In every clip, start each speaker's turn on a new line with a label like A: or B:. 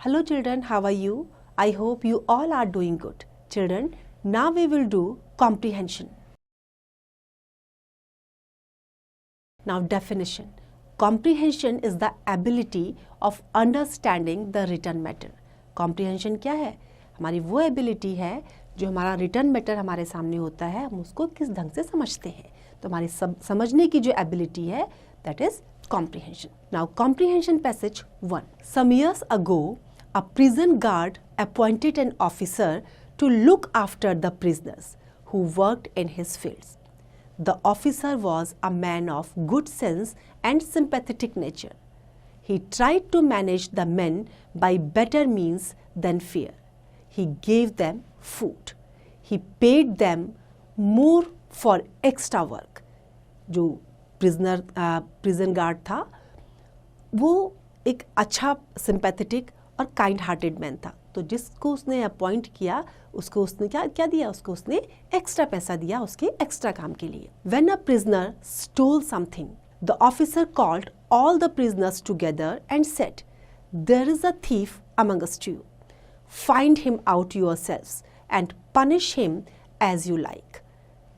A: Hello children, how are you? I hope you all are doing good. Children, now we will do comprehension. Now definition. Comprehension is the ability of understanding the written matter. Comprehension क्या है? हमारी वो ability है जो हमारा written matter हमारे सामने होता है, हम उसको किस ढंग से समझते हैं. तो हमारी समझने की जो ability है, that is comprehension. Now comprehension passage 1. Some years ago, a prison guard appointed an officer to look after the prisoners who worked in his fields. The officer was a man of good sense and sympathetic nature. He tried to manage the men by better means than fear. He gave them food. He paid them more for extra work. जो prison guard था, वो एक अच्छा sympathetic और kind hearted man था. तो जिसको उसने अपॉइंट किया उसको उसने क्या दिया, उसको उसने एक्स्ट्रा पैसा दिया उसके एक्स्ट्रा काम के लिए. When a prisoner stole something, the officer called all the prisoners together and said, "There is a thief amongst you. Find him out yourselves and punish him as you like."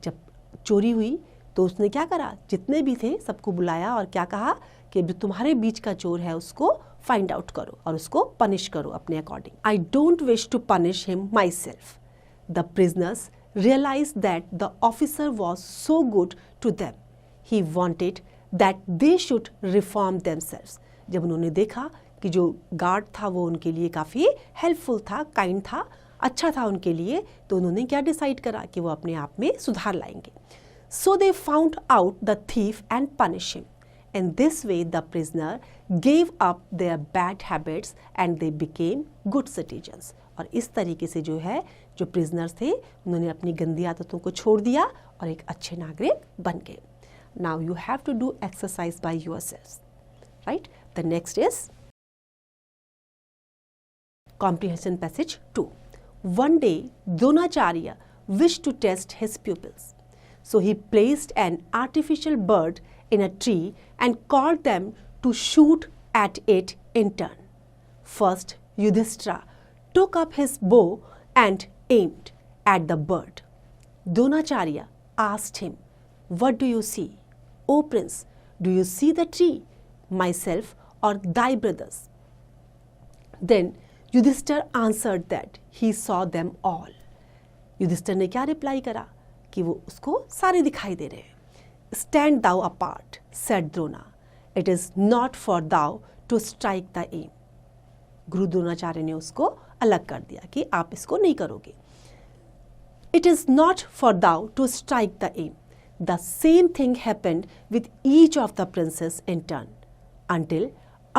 A: जब चोरी हुई तो उसने क्या करा, जितने भी थे सबको बुलाया और क्या कहा कि जो तुम्हारे बीच का चोर है उसको फाइंड आउट करो और उसको पनिश करो अपने according. I don't wish to punish him myself. The prisoners realise that the officer was so good to them. He wanted that they should reform themselves. जब उन्होंने देखा कि जो गार्ड था वो उनके लिए काफ़ी हेल्पफुल था, काइंड था, अच्छा था उनके लिए, तो उन्होंने क्या डिसाइड करा कि वो अपने आप में सुधार लाएंगे. So they found out the thief and punish him. In this way, the prisoner gave up their bad habits and they became good citizens. और इस तरीके से जो है जो prisoners थे उन्होंने अपनी गंदी आदतों को छोड़ दिया और एक अच्छे नागरिक बन गए. Now you have to do exercise by yourselves, right? The next is comprehension passage 2. One day, Dronacharya wished to test his pupils, so he placed an artificial bird in a tree and called them to shoot at it in turn. First, Yudhishthira took up his bow and aimed at the bird. Dronacharya asked him, "What do you see? O prince, do you see the tree, myself or thy brothers?" Then Yudhishthira answered that he saw them all. Yudhishthir ने क्या reply करा कि वो उसको सारे दिखाई दे रहे हैं. Stand thou apart, said Drona. It is not for thou to strike the aim. गुरु द्रोणाचार्य ने उसको अलग कर दिया कि आप इसको नहीं करोगे. It is not for thou to strike the aim. The same thing happened with each of the princes in turn until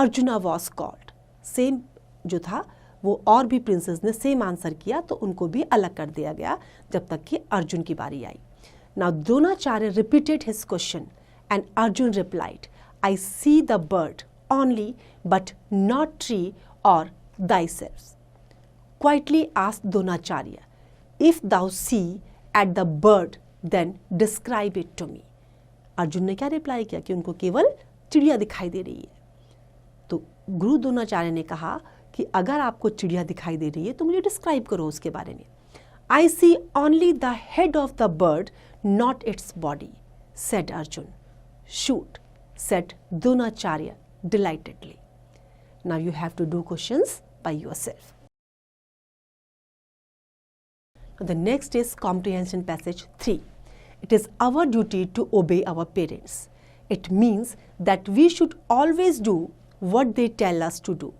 A: Arjuna was called. Same जो था वो और भी प्रिंसेस ने सेम आंसर किया तो उनको भी अलग कर दिया गया जब तक कि अर्जुन की बारी आई. Now Dronacharya repeated his question and Arjun replied, "I see the bird only but not tree or thyself." Quietly asked Dronacharya, "If thou see at the bird, then describe it to me." Arjun ने क्या reply किया कि उनको केवल चिड़िया दिखाई दे रही है. तो गुरु द्रोणाचार्य ने कहा कि अगर आपको चिड़िया दिखाई दे रही है तो मुझे डिस्क्राइब करो उसके बारे में. I see only the head of the bird, not its body, said Arjun. Shoot, said Dronacharya delightedly. Now you have to do questions by yourself. The next is comprehension passage 3. It is our duty to obey our parents. It means that we should always do what they tell us to do.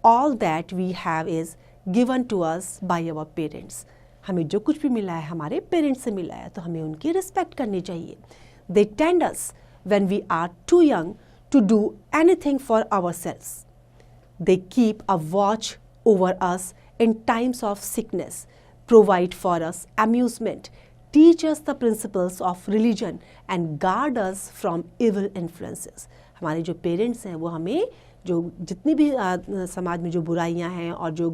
A: All that we have is given to us by our parents. हमें जो कुछ भी मिला है हमारे parents से मिला है तो हमें उनकी रिस्पेक्ट करनी चाहिए. They tend us when we are too young to do anything for ourselves. They keep a watch over us in times of sickness, provide for us amusement, teach us the principles of religion and guard us from evil influences. हमारे जो parents हैं वो हमें जो जितनी भी समाज में जो बुराइयां हैं और जो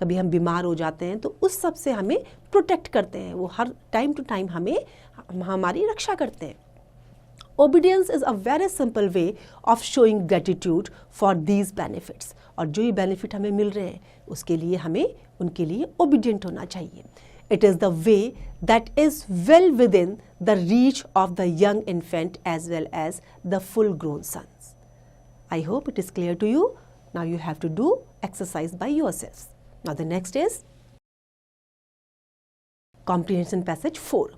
A: कभी हम बीमार हो जाते हैं तो उस सब से हमें प्रोटेक्ट करते हैं. वो हर टाइम टू टाइम हमें हमारी रक्षा करते हैं Obedience is a very simple way of showing gratitude for these benefits. और जो ये benefit हमें मिल रहे हैं उसके लिए हमें उनके लिए obedient होना चाहिए. It is the way that is well within the reach of the young infant as well as the full-grown sons. I hope it is clear to you. Now you have to do exercise by yourselves. Now the next is Comprehension Passage 4.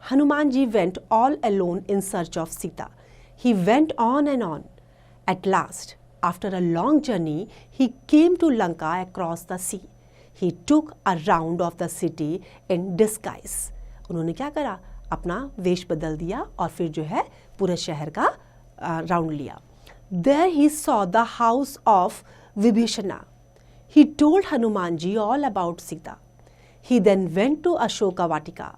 A: Hanumanji went all alone in search of Sita. He went on and on. At last, after a long journey, he came to Lanka across the sea. He took a round of the city in disguise. उन्होंने क्या करा? अपना वेश बदल दिया और फिर जो है पूरे शहर का राउंड लिया. There he saw the house of Vibhishana. He told Hanumanji all about Sita. He then went to Ashoka Vatika.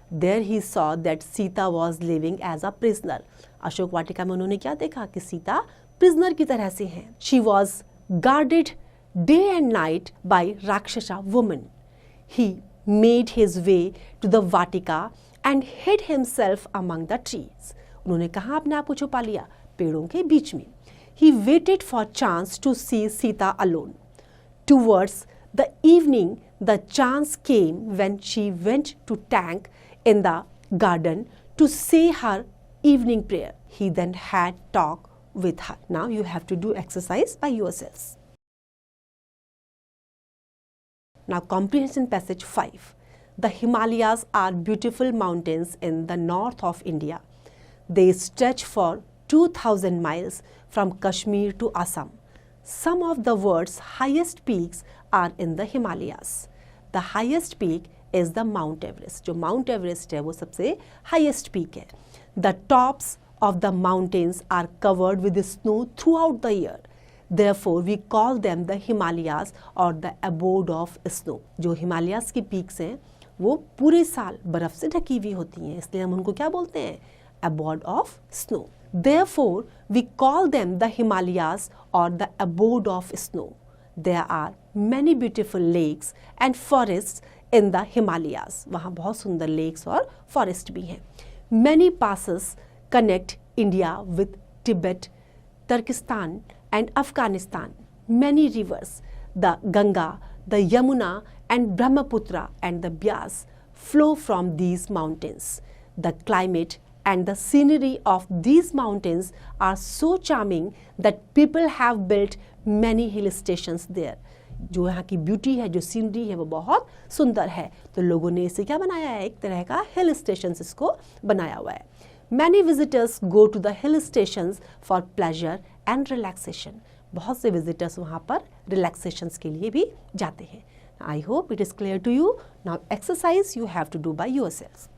A: There he saw that Sita was living as a prisoner. Ashok Vatika में उन्होंने क्या देखा कि सीता prisoner की तरह से हैं. She was guarded day and night by Rakshasa woman. He made his way to the Vatika and hid himself among the trees. उन्होंने कहाँ अपने आप को छुपा लिया? पेड़ों के बीच में. He waited for chance to see Sita alone. Towards the evening, the chance came when she went to tank in the garden to say her evening prayer. He then had talk with her. Now you have to do exercise by yourselves. Now Comprehension Passage 5. The Himalayas are beautiful mountains in the north of India. They stretch for 2000 miles from Kashmir to Assam. Some of the world's highest peaks are in the Himalayas. The highest peak is the Mount Everest. जो Mount Everest है वो सबसे highest peak है. The tops of the mountains are covered with snow throughout the year. Therefore, we call them the Himalayas or the abode of snow. जो Himalayas की peaks हैं वो पूरे साल बर्फ से ढकी हुई होती हैं, इसलिए हम उनको क्या बोलते हैं? Abode of snow. Therefore, we call them the Himalayas or the abode of snow. There are many beautiful lakes and forests in the Himalayas. वहाँ बहुत सुंदर lakes और forest भी हैं. Many passes connect India with Tibet, Turkestan and Afghanistan. Many rivers, the Ganga, the Yamuna and Brahmaputra and the Byas flow from these mountains. The climate and the scenery of these mountains are so charming that people have built many hill stations there. जो यहाँ की beauty है, जो scenery है वो बहुत सुंदर है, तो लोगों ने इसे क्या बनाया है? एक तरह का हिल स्टेशंस इसको बनाया हुआ है. Many visitors go to the hill stations for pleasure and relaxation. बहुत से visitors वहाँ पर relaxations के लिए भी जाते हैं. I hope it is clear to you. Now exercise you have to do by yourselves.